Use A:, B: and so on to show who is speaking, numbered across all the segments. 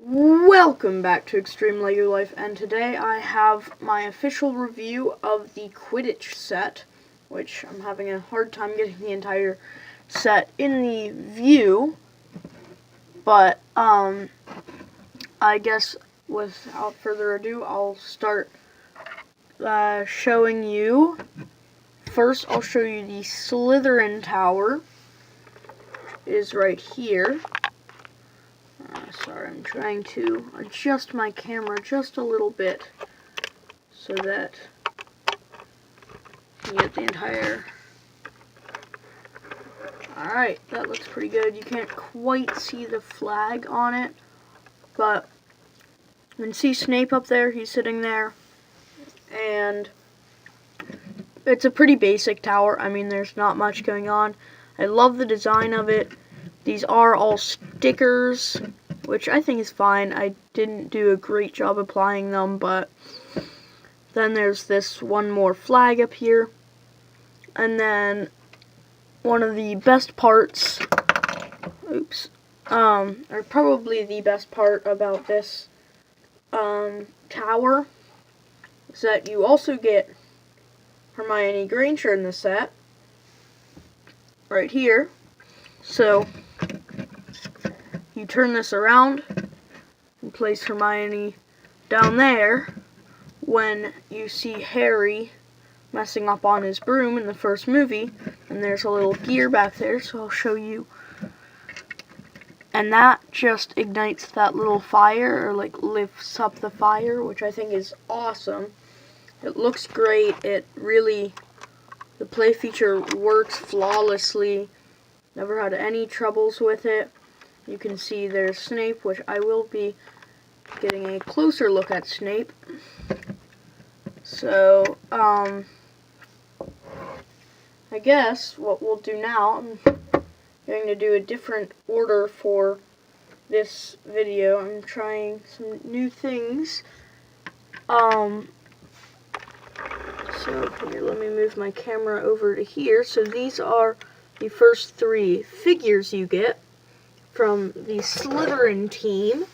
A: Welcome back to Extreme Lego Life, and today I have my official review of the Quidditch set, which I'm having a hard time getting the entire set in the view, but I guess without further ado, I'll start showing you. First, I'll show you the Slytherin Tower. It is right here. Sorry, I'm trying to adjust my camera just a little bit so that you get the entire... Alright, that looks pretty good. You can't quite see the flag on it, but you can see Snape up there. He's sitting there, and it's a pretty basic tower. I mean, there's not much going on. I love the design of it. These are all stickers, which I think is fine. I didn't do a great job applying them, but then there's this one more flag up here. And then one of the best parts, or probably the best part about this tower is that you also get Hermione Granger in the set, right here. So you turn this around and place Hermione down there when you see Harry messing up on his broom in the first movie, and there's a little gear back there, so I'll show you. And that just ignites that little fire, or like lifts up the fire, which I think is awesome. It looks great. It really, the play feature works flawlessly. Never had any troubles with it. You can see there's Snape, which I will be getting a closer look at Snape. So, I guess what we'll do now, I'm going to do a different order for this video. I'm trying some new things. So here, let me move my camera over to here. So these are the first three figures you get from the Slytherin team.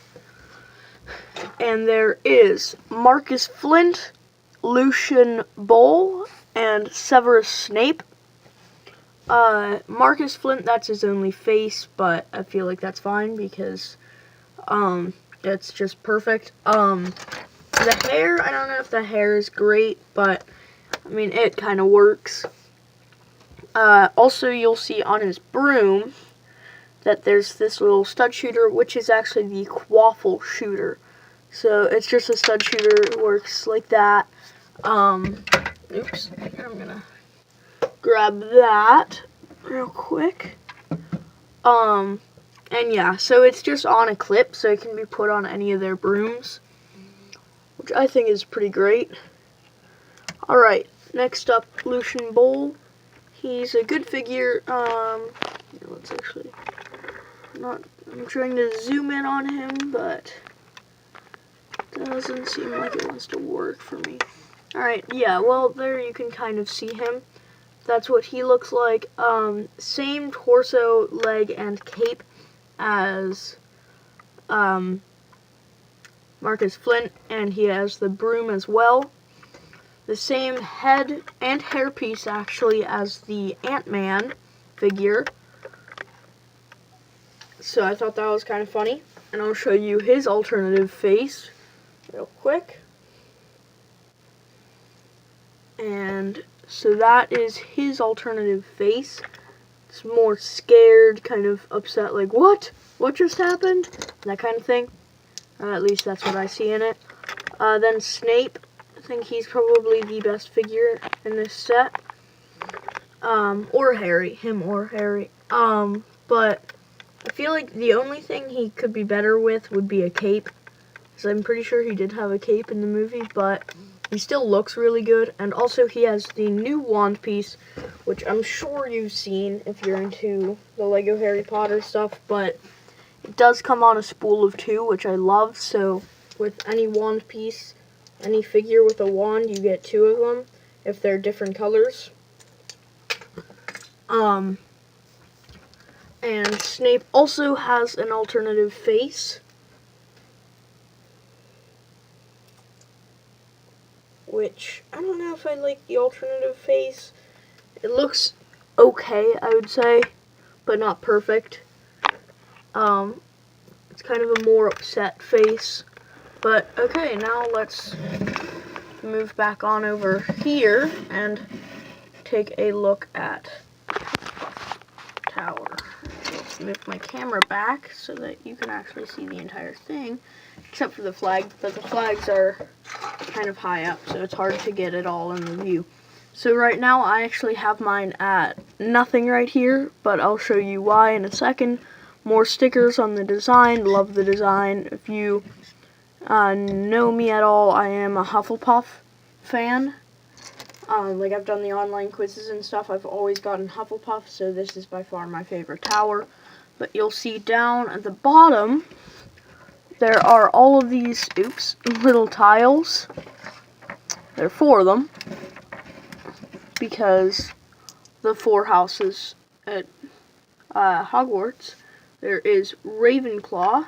A: And there is Marcus Flint, Lucian Bowl, and Severus Snape. Marcus Flint, that's his only face, but I feel like that's fine because it's just perfect. The hair, I don't know if the hair is great, but I mean, it kind of works. Also, you'll see on his broom that there's this little stud shooter, which is actually the quaffle shooter. So it's just a stud shooter. It works like that. Oops. Here, I'm gonna grab that real quick. And yeah, so it's just on a clip, so it can be put on any of their brooms, which I think is pretty great. Alright, next up, Lucian Bowl. He's a good figure. Let's actually I'm trying to zoom in on him, but it doesn't seem like it wants to work for me. Alright, yeah, well, there you can kind of see him. That's what he looks like. Same torso, leg, and cape as Marcus Flint, and he has the broom as well. The same head and hairpiece, actually, as the Ant-Man figure. So I thought that was kind of funny. And I'll show you his alternative face real quick. And so that is his alternative face. It's more scared, kind of upset, like, what? What just happened? That kind of thing. At least that's what I see in it. Then Snape. I think he's probably the best figure in this set. Or Harry. Him or Harry. But I feel like the only thing he could be better with would be a cape. Because I'm pretty sure he did have a cape in the movie, but he still looks really good. And also he has the new wand piece, which I'm sure you've seen if you're into the Lego Harry Potter stuff, but it does come on a spool of 2, which I love. So with any wand piece, any figure with a wand, you get 2 of them if they're different colors. And Snape also has an alternative face. which I don't know if I like the alternative face. It looks okay, I would say, but not perfect. It's kind of a more upset face. But okay, now let's move back on over here and take a look at Tower. Let's move my camera back so that you can actually see the entire thing, except for the flag, but the flags are kind of high up, so it's hard to get it all in the view. So right now I actually have mine at nothing right here, but I'll show you why in a second. More stickers on the design, love the design. If you know me at all, I am a Hufflepuff fan. Like I've done the online quizzes and stuff, I've always gotten Hufflepuff, so this is by far my favorite tower. But you'll see down at the bottom, there are all of these, little tiles. There are 4 of them, because the 4 houses at Hogwarts. There is Ravenclaw.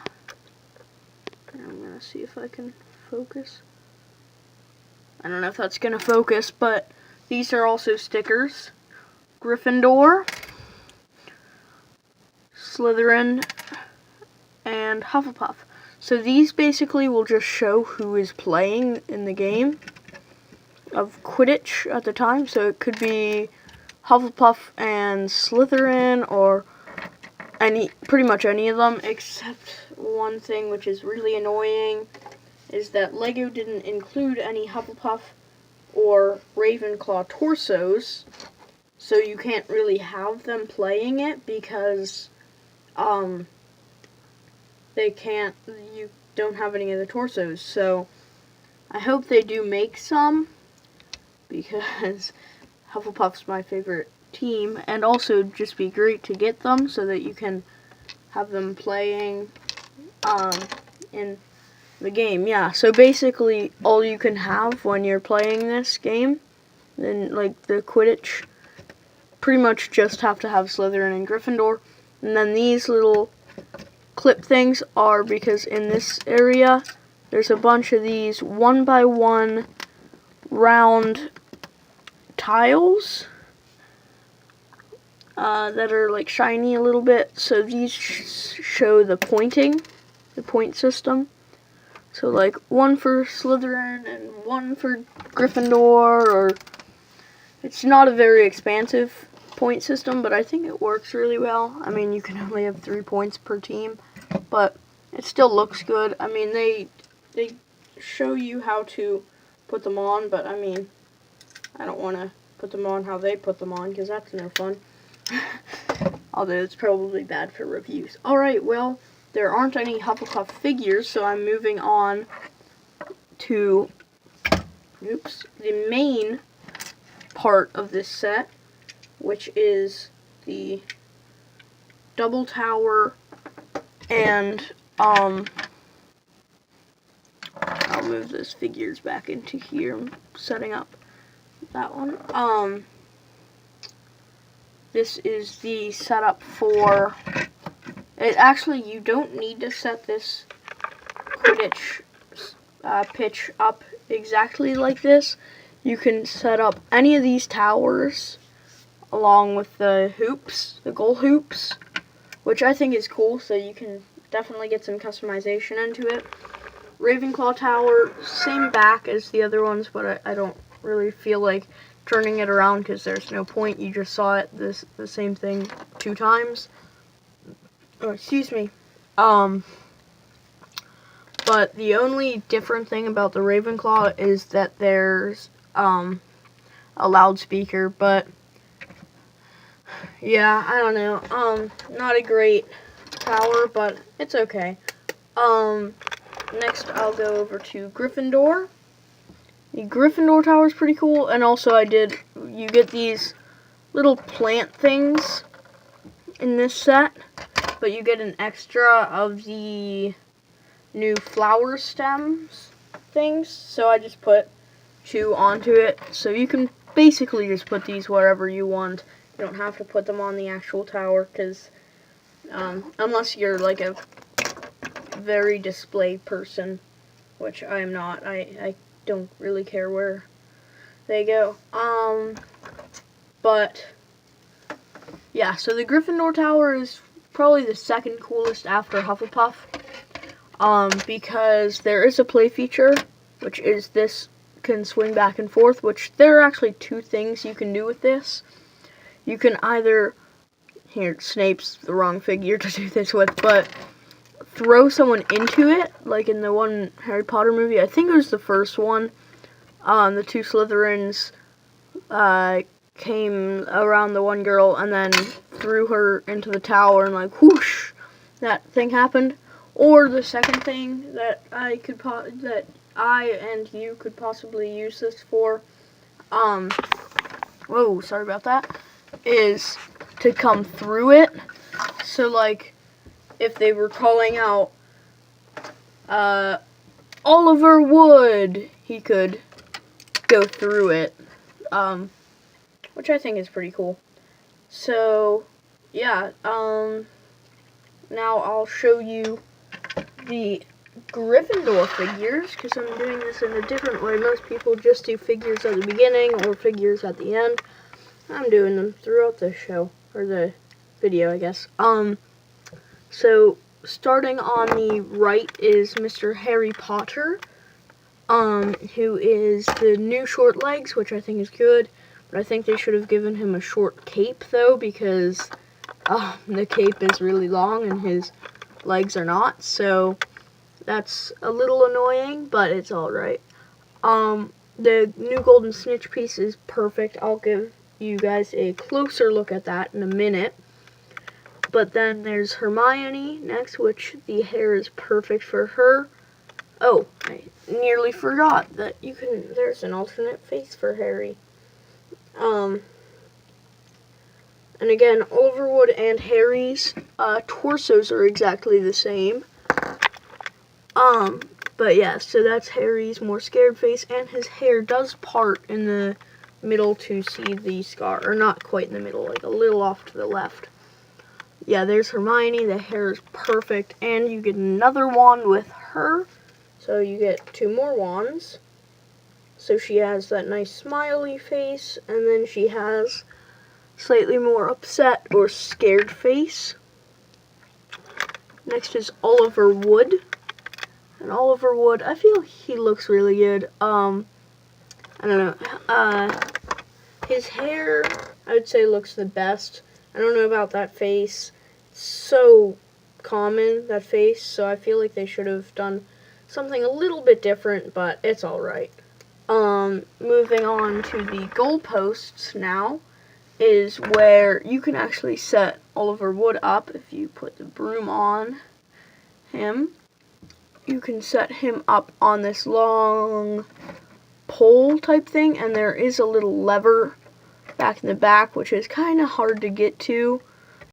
A: I'm gonna see if I can focus. I don't know if that's gonna focus, but these are also stickers. Gryffindor, Slytherin, and Hufflepuff. So these basically will just show who is playing in the game of Quidditch at the time. So it could be Hufflepuff and Slytherin, or pretty much any of them, except one thing which is really annoying is that LEGO didn't include any Hufflepuff or Ravenclaw torsos, so you can't really have them playing it because you don't have any of the torsos. So I hope they do make some, because Hufflepuff's my favorite team, and also just be great to get them so that you can have them playing in the game. Yeah, so basically all you can have when you're playing this game, then like the Quidditch, pretty much just have to have Slytherin and Gryffindor. And then these little clip things are because in this area there's a bunch of these 1x1 round tiles that are like shiny a little bit. So these show the point system. So like one for Slytherin and one for Gryffindor, or it's not a very expansive point system, but I think it works really well. I mean, you can only have 3 points per team, but it still looks good. I mean, they show you how to put them on, but I mean, I don't want to put them on how they put them on, because that's no fun. Although it's probably bad for reviews. Alright, well, there aren't any Hufflepuff figures, so I'm moving on to the main part of this set, which is the double tower, and I'll move those figures back into here. I'm setting up that one. This is the setup for it. Actually, you don't need to set this Quidditch pitch up exactly like this. You can set up any of these towers along with the hoops, the goal hoops, which I think is cool, so you can definitely get some customization into it. Ravenclaw tower, same back as the other ones, but I don't really feel like turning it around because there's no point. You just saw it the same thing 2 times. Oh, excuse me. But the only different thing about the Ravenclaw is that there's a loudspeaker, but yeah, I don't know. Not a great tower, but it's okay. Next I'll go over to Gryffindor. The Gryffindor tower is pretty cool, and also you get these little plant things in this set, but you get an extra of the new flower stems things, so I just put 2 onto it. So you can basically just put these wherever you want. You don't have to put them on the actual tower, because unless you're like a very display person, which I am not. I don't really care where there you go. But yeah, so the Gryffindor Tower is probably the second coolest after Hufflepuff. Because there is a play feature, which is this can swing back and forth, which there are actually two things you can do with this. You can either, here, Snape's the wrong figure to do this with, but throw someone into it, like in the one Harry Potter movie. I think it was the first one. The two Slytherins came around the one girl and then threw her into the tower, and like whoosh, that thing happened. Or the second thing that I and you could possibly use this for, whoa, sorry about that, is to come through it. So like, if they were calling out, Oliver Wood, he could go through it, which I think is pretty cool. So, yeah, now I'll show you the Gryffindor figures, because I'm doing this in a different way. Most people just do figures at the beginning or figures at the end. I'm doing them throughout the show, or the video, I guess. So, starting on the right is Mr. Harry Potter, who is the new short legs, which I think is good, but I think they should have given him a short cape, though, because the cape is really long and his legs are not, so that's a little annoying, but it's alright. The new golden snitch piece is perfect. I'll give you guys a closer look at that in a minute. But then there's Hermione next, which the hair is perfect for her. Oh, I nearly forgot that there's an alternate face for Harry. And again, Oliver Wood and Harry's torsos are exactly the same. But yeah, so that's Harry's more scared face, and his hair does part in the middle to see the scar, or not quite in the middle, like a little off to the left. Yeah, there's Hermione, the hair is perfect, and you get another wand with her, so you get two more wands. So she has that nice smiley face, and then she has slightly more upset or scared face. Next is Oliver Wood. And Oliver Wood, I feel he looks really good. I don't know. His hair, I would say, looks the best. I don't know about that face. It's so common, that face, so I feel like they should have done something a little bit different, but it's alright. Moving on to the goalposts now is where you can actually set Oliver Wood up if you put the broom on him. You can set him up on this long pole type thing, and there is a little lever back in the back, which is kind of hard to get to.